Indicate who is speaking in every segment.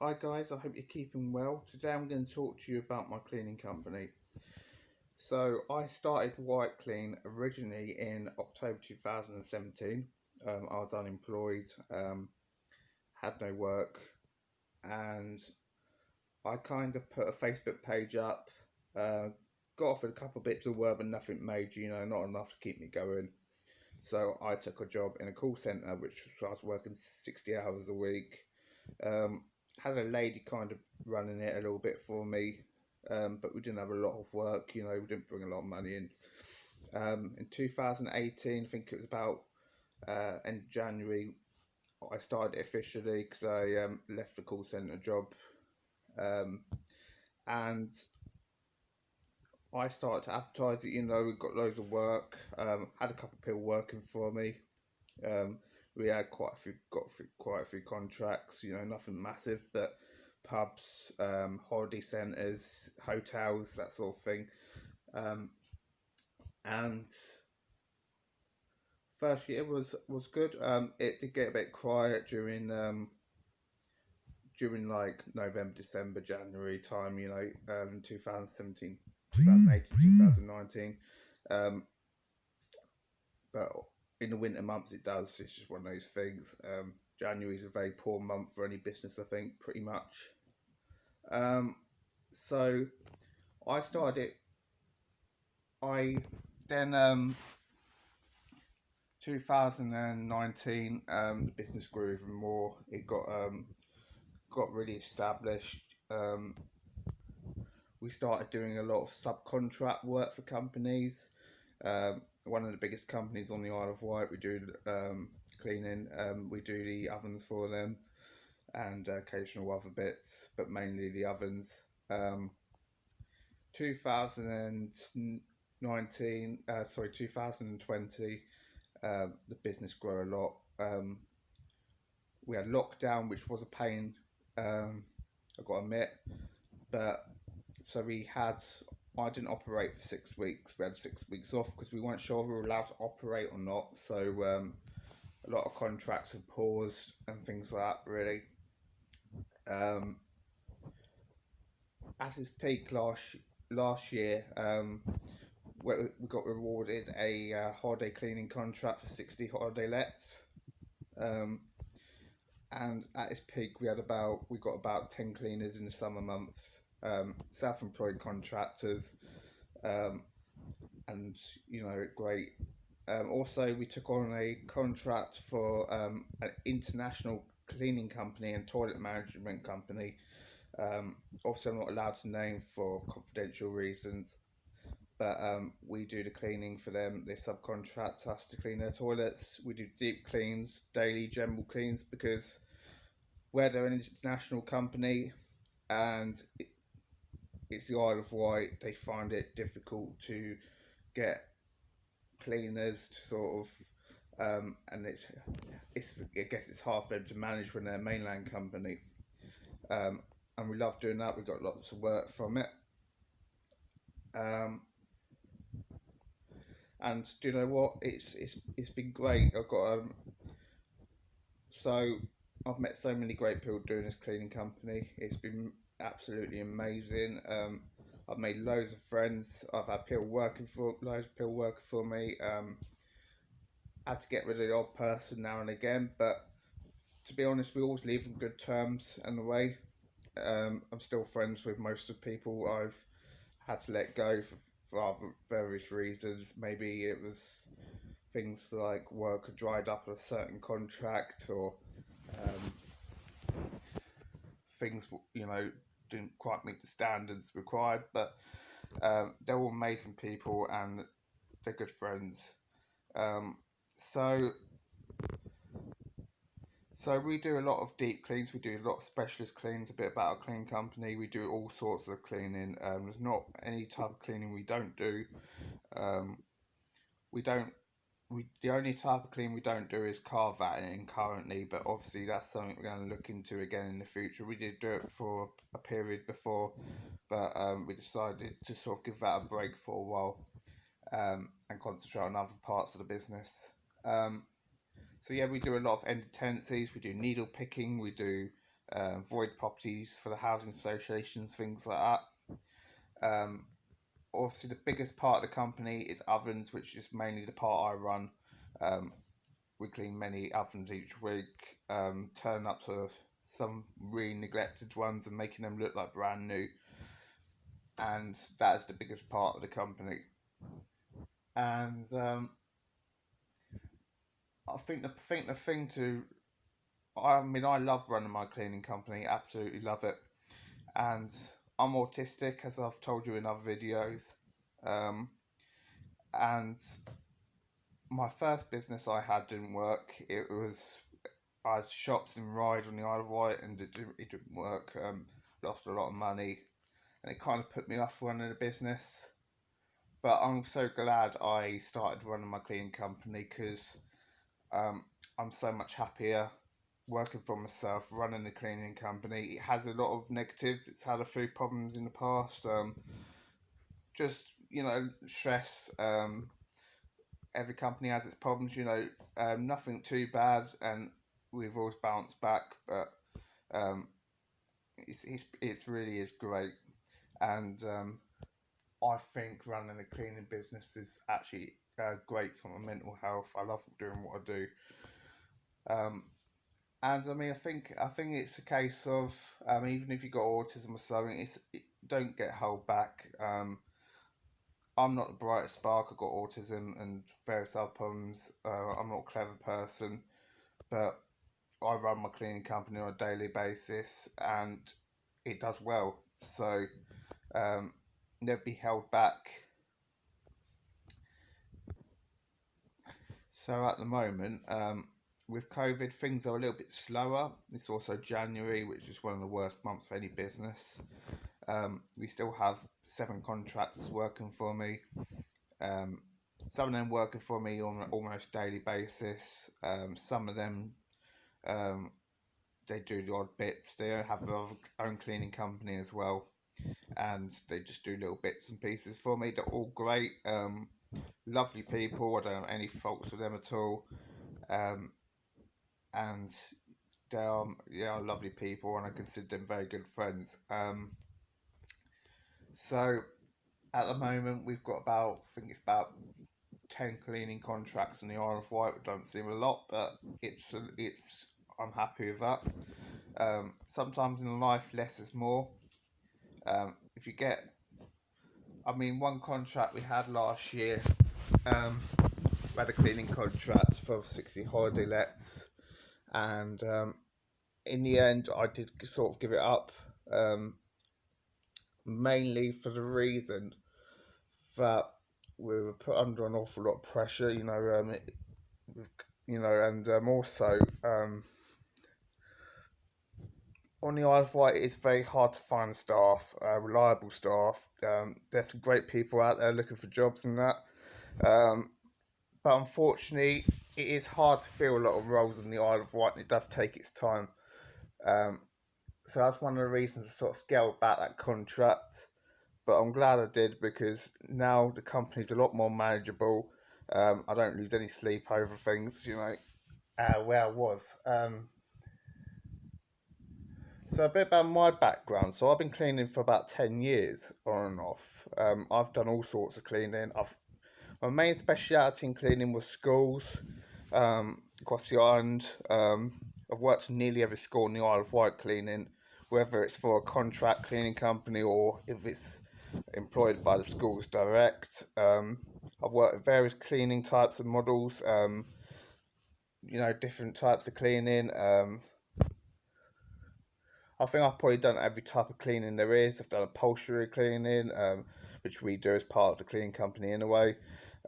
Speaker 1: Hi guys, I hope you're keeping well. Today I'm going to talk to you about my cleaning company. So I started White Clean originally in October 2017. I was unemployed, had no work, and I kind of put a Facebook page up, uh, got offered a couple of bits of work, but nothing major, not enough to keep me going. So I took a job in a call centre, which I was working 60 hours a week. Um, had a lady kind of running it a little bit for me, but we didn't have a lot of work. We didn't bring a lot of money in. In 2018, I think it was about end January, I started it officially because I left the call centre job, um, and I started to advertise it. We got loads of work. Had a couple of people working for me. Um, we had quite a few contracts. Nothing massive, but pubs, holiday centres, hotels, that sort of thing. Um, and first year was good. It did get a bit quiet during like November, December, January time. 2017, 2018, 2019. Um, but in the winter months it does. It's just one of those things. January is a very poor month for any business, I think, pretty much. Um, so I started it. I then 2019, the business grew even more. It got really established. We started doing a lot of subcontract work for companies. One of the biggest companies on the Isle of Wight. We do cleaning. We do the ovens for them and occasional other bits, but mainly the ovens. 2019, 2020, the business grew a lot. We had lockdown, which was a pain, I've got to admit, but so I didn't operate for 6 weeks. We had 6 weeks off because we weren't sure if we were allowed to operate or not. So a lot of contracts have paused and things like that, really. Um, at its peak last year, we got rewarded a holiday cleaning contract for 60 holiday lets. Um, and at its peak, we got about 10 cleaners in the summer months, self-employed contractors, um, and great. Also, we took on a contract for an international cleaning company and toilet management company. Also, I'm not allowed to name for confidential reasons, but we do the cleaning for them. They subcontract us to clean their toilets. We do deep cleans, daily general cleans, because where they're an international company and it's the Isle of Wight, they find it difficult to get cleaners to sort of, and it's I guess it's hard for them to manage when they're a mainland company. And we love doing that. We got lots of work from it. Um, and do you know what? It's been great. So I've met so many great people doing this cleaning company. It's been absolutely amazing. I've made loads of friends. I've had loads of people working for me. Had to get rid of the odd person now and again, but to be honest, we always leave on good terms and the way. I'm still friends with most of the people I've had to let go for various reasons. Maybe it was things like work had dried up on a certain contract, or um, things didn't quite meet the standards required. But they're all amazing people and they're good friends. Um, so So we do a lot of deep cleans. We do a lot of specialist cleans. A bit about our clean company. We do all sorts of cleaning. There's not any type of cleaning we don't do. Um, we don't. The only type of clean we don't do is car vatting currently, but obviously that's something we're going to look into again in the future. We did do it for a period before, but we decided to sort of give that a break for a while, and concentrate on other parts of the business. So yeah, we do a lot of end tenancies. We do needle picking. We do void properties for the housing associations, things like that. Obviously, the biggest part of the company is ovens, which is mainly the part I run. Um, we clean many ovens each week, turn up to some really neglected ones and making them look like brand new. And that is the biggest part of the company. And I think the thing to, I mean, I love running my cleaning company, absolutely love it. And I'm autistic, as I've told you in other videos. Um, and my first business I had didn't work. I had shops in Ryde on the Isle of Wight, and it didn't work. Lost a lot of money, and it kind of put me off running a business. But I'm so glad I started running my cleaning company because I'm so much happier working for myself, running the cleaning company. It has a lot of negatives. It's had a few problems in the past. Just stress. Every company has its problems. Nothing too bad, and we've always bounced back. But um, it's really is great, and I think running a cleaning business is actually great for my mental health. I love doing what I do. Um, And I mean, I think it's a case of even if you've got autism or something, don't get held back. I'm not the brightest spark. I've got autism and various other problems. I'm not a clever person, but I run my cleaning company on a daily basis, and it does well. So um, never be held back. So at the moment, with COVID, things are a little bit slower. It's also January, which is one of the worst months for any business. We still have 7 contractors working for me. Um, some of them working for me on an almost daily basis. Some of them um, they do the odd bits. They have their own cleaning company as well, and they just do little bits and pieces for me. They're all great, lovely people. I don't have any faults with them at all, um, and they are lovely people, and I consider them very good friends. So at the moment, we've got I think it's about 10 cleaning contracts in the Isle of Wight, which doesn't seem a lot, but I'm happy with that. Sometimes in life, less is more. If you get, I mean, one contract we had last year, we had a cleaning contract for 60 holiday lets, and in the end, I did sort of give it up, mainly for the reason that we were put under an awful lot of pressure, and also on the Isle of Wight, it's very hard to find staff, reliable staff. There's some great people out there looking for jobs and that, but unfortunately, it is hard to fill a lot of roles on the Isle of Wight, and it does take its time. Um, so that's one of the reasons I sort of scaled back that contract. But I'm glad I did because now the company's a lot more manageable. I don't lose any sleep over things, where I was. So a bit about my background. So I've been cleaning for about 10 years on and off. I've done all sorts of cleaning. My main speciality in cleaning was schools across the island. I've worked in nearly every school in the Isle of Wight cleaning, whether it's for a contract cleaning company or if it's employed by the schools direct. I've worked with various cleaning types and models, different types of cleaning. I think I've probably done every type of cleaning there is. I've done upholstery cleaning, which we do as part of the cleaning company in a way.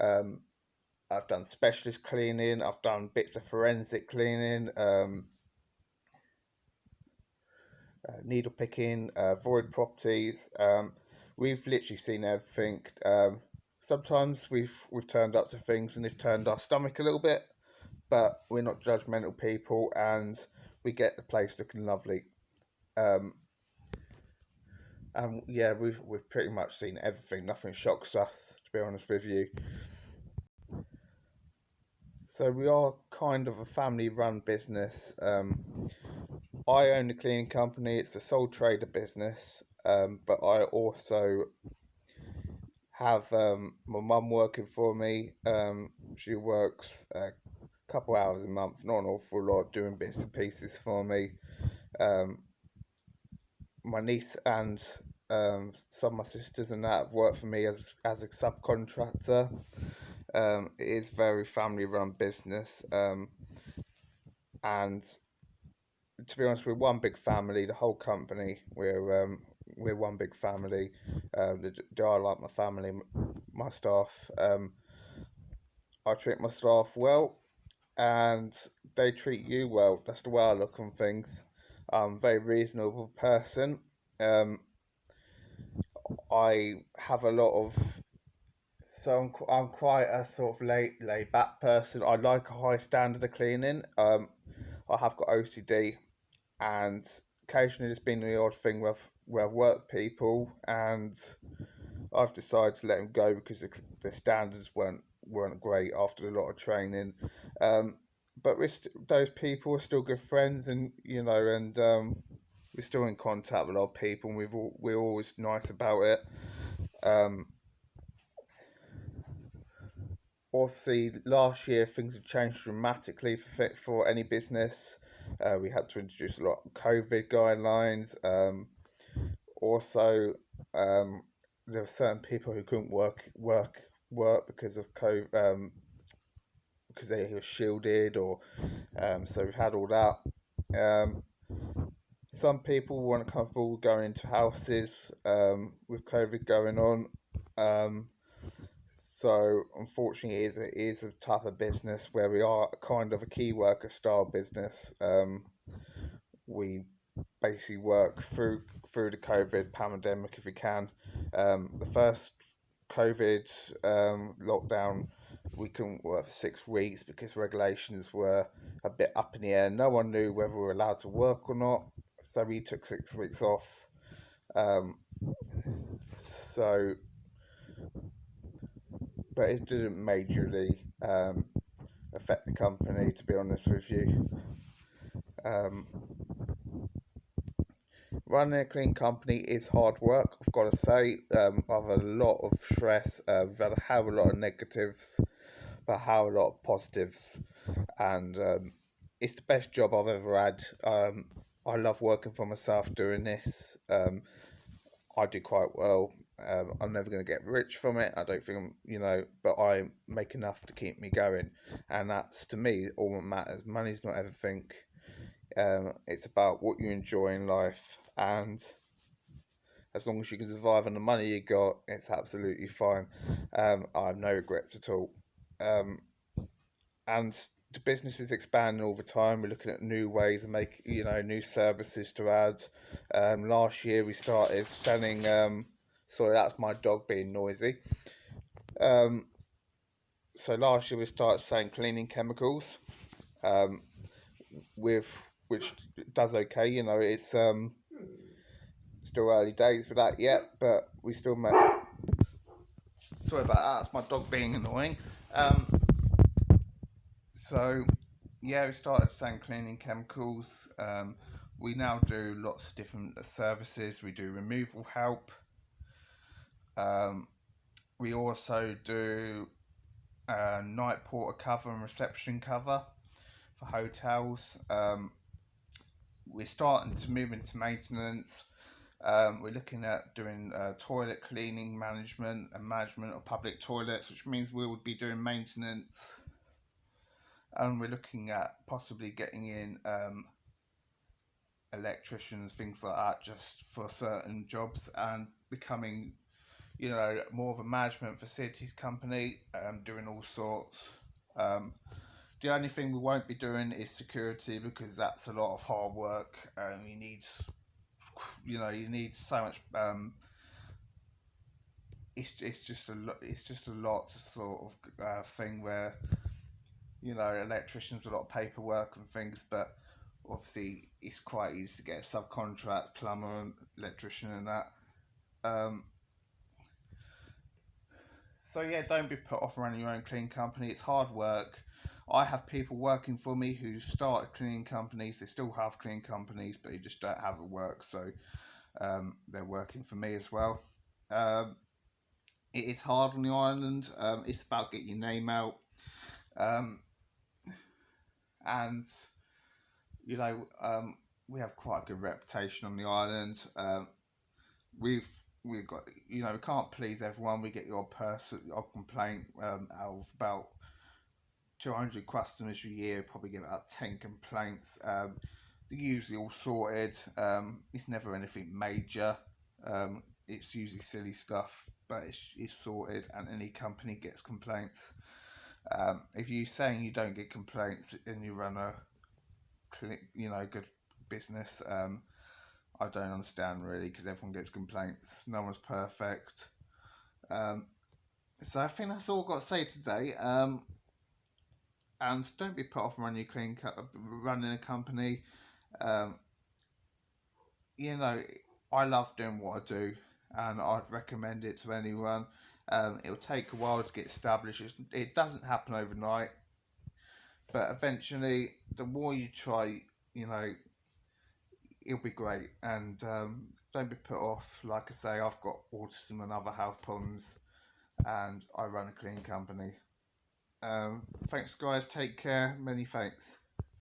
Speaker 1: I've done specialist cleaning. I've done bits of forensic cleaning, needle picking, void properties. We've literally seen everything. Sometimes we've turned up to things and they've turned our stomach a little bit, but we're not judgmental people, and we get the place looking lovely. Um, and yeah, we've pretty much seen everything. Nothing shocks us, to be honest with you. So we are kind of a family-run business. I own the cleaning company. It's a sole trader business, but I also have my mum working for me. She works a couple hours a month, not an awful lot, doing bits and pieces for me. Um, my niece and some of my sisters and that have worked for me as a subcontractor. It is very family run business, and to be honest, we're one big family. The whole company, we're one big family. I like my family, my staff. I treat my staff well, and they treat you well. That's the way I look on things. I'm a very reasonable person. Um, I have a lot of I'm quite a sort of laid back person. I like a high standard of cleaning. I have got OCD, and occasionally there's been the odd thing where I've worked people and I've decided to let them go because the standards weren't great after a lot of training. Um, but those people are still good friends, and we're still in contact with a lot of people, and we're always nice about it. Um, Obviously, last year things have changed dramatically for any business. We had to introduce a lot of COVID guidelines. Also, um, there were certain people who couldn't work because of COVID, because they were shielded, or so we've had all that. Um, some people weren't comfortable going into houses with COVID going on. Um, So unfortunately, it is a type of business where we are kind of a key worker style business. We basically work through the COVID pandemic if we can. The first COVID lockdown, we couldn't work for 6 weeks because regulations were a bit up in the air. No one knew whether we were allowed to work or not, so we took 6 weeks off. Um, so, but it didn't majorly affect the company, to be honest with you. Um, Running a clean company is hard work, I've got to say. I've had a lot of stress, I've had a hell of a lot of negatives, but a hell of a lot of positives, and it's the best job I've ever had. I love working for myself doing this. I do quite well. I'm never going to get rich from it. I don't think but I make enough to keep me going, and that's to me all that matters. Money's not everything. It's about what you enjoy in life, and as long as you can survive on the money you got, it's absolutely fine. I have no regrets at all. Um, and the business is expanding all the time. We're looking at new ways of new services to add. Last year we started selling. Sorry, that's my dog being noisy. Um, so last year we started selling cleaning chemicals. Um, with which does okay. It's still early days for that yet, but we still make. Sorry about that. That's my dog being annoying. Um, so yeah, we started selling cleaning chemicals. We now do lots of different services. We do removal help. Um, we also do night porter cover and reception cover for hotels. We're starting to move into maintenance. We're looking at doing toilet cleaning management and management of public toilets, which means we would be doing maintenance. And we're looking at possibly getting in electricians, things like that, just for certain jobs, and becoming, more of a management facilities company, doing all sorts. Um, the only thing we won't be doing is security, because that's a lot of hard work. You need so much. It's just a lot. It's just a lot sort of thing where electricians a lot of paperwork and things, but obviously it's quite easy to get a subcontract plumber and electrician and that. Um, so yeah, don't be put off running your own clean company. It's hard work. I have people working for me who started cleaning companies. They still have cleaning companies, but they just don't have the work, so they're working for me as well. Um, it is hard on the island. It's about getting your name out, um, and you know, we have quite a good reputation on the island. We've we've got, we can't please everyone. We get your person, your complaint, out of about 200 customers a year. Probably get about 10 complaints. They're usually all sorted. It's never anything major. It's usually silly stuff, but it's sorted, and any company gets complaints. If you're saying you don't get complaints and you run a good business, I don't understand really, because everyone gets complaints. No one's perfect. Um, so I think that's all I've got to say today. And don't be put off running a company. Um, I love doing what I do, and I'd recommend it to anyone. It'll take a while to get established. It doesn't happen overnight, but eventually, the more you try, you know, it'll be great. And don't be put off. Like I say, I've got autism and other health problems, and I run a cleaning company. Thanks, guys. Take care. Many thanks.